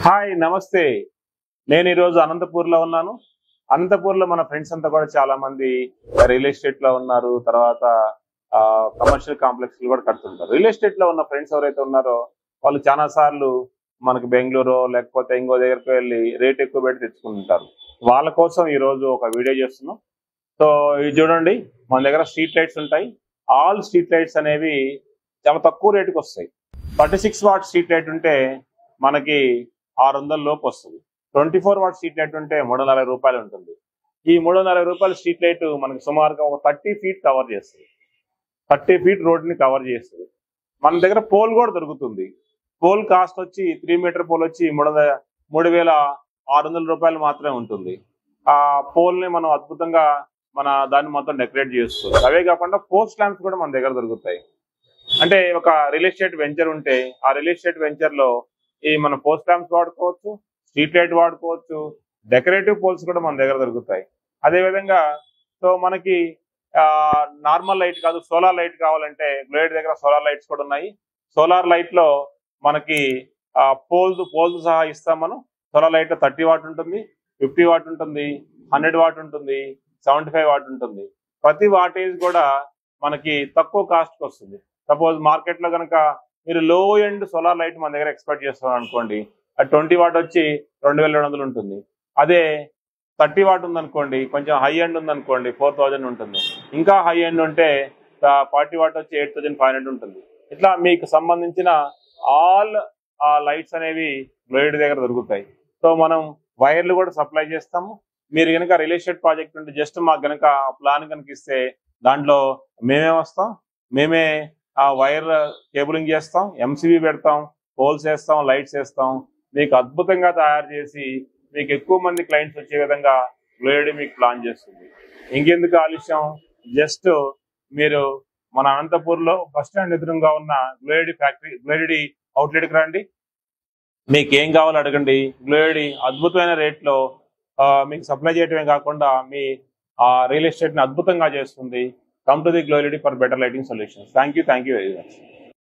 Hi నమస్తే. నేను ఈరోజు అనంతపూర్లో ఉన్నాను. అనంతపూర్లో మన ఫ్రెండ్స్ అంతా కూడా చాలా మంది రియల్ ఎస్టేట్లో ఉన్నారు. తర్వాత కమర్షియల్ కాంప్లెక్స్లు కూడా కడుతుంటారు. రియల్ ఎస్టేట్లో ఉన్న ఫ్రెండ్స్ ఎవరైతే ఉన్నారో వాళ్ళు చాలా సార్లు మనకు బెంగళూరు లేకపోతే ఇంకో దగ్గరికి వెళ్ళి రేట్ ఎక్కువ పెట్టి తెచ్చుకుంటుంటారు. వాళ్ళ కోసం ఈరోజు ఒక వీడియో చేస్తున్నాం. సో ఇది చూడండి, మన దగ్గర స్ట్రీట్ లైట్స్ ఉంటాయి. ఆల్ స్ట్రీట్ లైట్స్ అనేవి చాలా తక్కువ రేటుకి వస్తాయి. 36 వాట్ స్ట్రీట్ లైట్ ఉంటే మనకి 600 లోపు వస్తుంది. 24 వాట్ స్ట్రీట్ లైట్ ఉంటే 340 రూపాయలు ఉంటుంది. ఈ 340 రూపాయల స్ట్రీట్ లైట్ మనకి సుమారుగా ఒక 30 ఫీట్ కవర్ చేస్తుంది. 30 ఫీట్ రోడ్ని కవర్ చేస్తుంది. మన దగ్గర పోల్ కూడా దొరుకుతుంది. పోల్ కాస్ట్ వచ్చి 3 మీటర్ పోల్ వచ్చి 3600 రూపాయలు మాత్రమే ఉంటుంది. ఆ పోల్ని మనం అద్భుతంగా దాన్ని మొత్తం డెకరేట్ చేసుకోవచ్చు. అవే కాకుండా పోస్ట్ ల్యాంప్స్ కూడా మన దగ్గర దొరుకుతాయి. అంటే ఒక రియల్ ఎస్టేట్ వెంచర్ ఉంటే ఆ రియల్ ఎస్టేట్ వెంచర్ లో మన పోస్ట్ ల్యాంప్స్ వాడుకోవచ్చు, స్ట్రీట్ లైట్ వాడుకోవచ్చు, డెకరేటివ్ పోల్స్ కూడా మన దగ్గర దొరుకుతాయి. అదేవిధంగా సో మనకి నార్మల్ లైట్ కాదు, సోలార్ లైట్ కావాలంటే గ్లోయిడ్ దగ్గర సోలార్ లైట్స్ కూడా ఉన్నాయి. సోలార్ లైట్ లో మనకి పోల్స్ సహా ఇస్తాం మనం. సోలార్ లైట్ 30 వాట్ ఉంటుంది, 50 వాట్ ఉంటుంది, 100 వాట్ ఉంటుంది, 75 వాట్ ఉంటుంది. ప్రతి వాటేజ్ కూడా మనకి తక్కువ కాస్ట్ వస్తుంది. సపోజ్ మార్కెట్ లో కనుక మీరు లో ఎండ్ సోలార్ లైట్ మన దగ్గర ఎక్స్పెక్ట్ చేస్తున్నారు అనుకోండి, అది 20 వాట్ వచ్చి 2200 ఉంటుంది. అదే 30 వాట్ ఉందనుకోండి, కొంచెం హై ఎండ్ ఉందనుకోండి 4000 ఉంటుంది. ఇంకా హై ఎండ్ ఉంటే 40 వాట్ వచ్చి 8500 ఉంటుంది. ఇట్లా మీకు సంబంధించిన ఆల్ లైట్స్ అనేవి గ్లోయిడ్ దగ్గర దొరుకుతాయి. సో మనం వైర్లు కూడా సప్లై చేస్తాము. మీరు కనుక రియల్ ఎస్టేట్ ప్రాజెక్ట్ ఉంటే జస్ట్ మాకు కనుక ప్లాన్ కనుక ఇస్తే దాంట్లో మేమే వస్తాం, మేమే వైర్ కేబులింగ్ చేస్తాం, ఎంసీబీ పెడతాం, పోల్స్ వేస్తాం, లైట్స్ వేస్తాం. మీకు అద్భుతంగా తయారు చేసి మీకు ఎక్కువ మంది క్లయింట్స్ వచ్చే విధంగా గ్లోయిడ్ మీకు ప్లాన్ చేస్తుంది. ఇంకెందుకు ఆలస్యం, జస్ట్ మీరు మన అనంతపూర్లో బస్ స్టాండ్ ఎదురుగా ఉన్న గ్లోయిడ్ అవుట్లెట్కి రండి. మీకు ఏం కావాలో అడగండి. గ్లోయిడ్ అద్భుతమైన రేట్లో మీకు సప్లై చేయడమే కాకుండా మీ రియల్ ఎస్టేట్ని అద్భుతంగా చేస్తుంది. Come to the Glory for better lighting solutions. Thank you very much.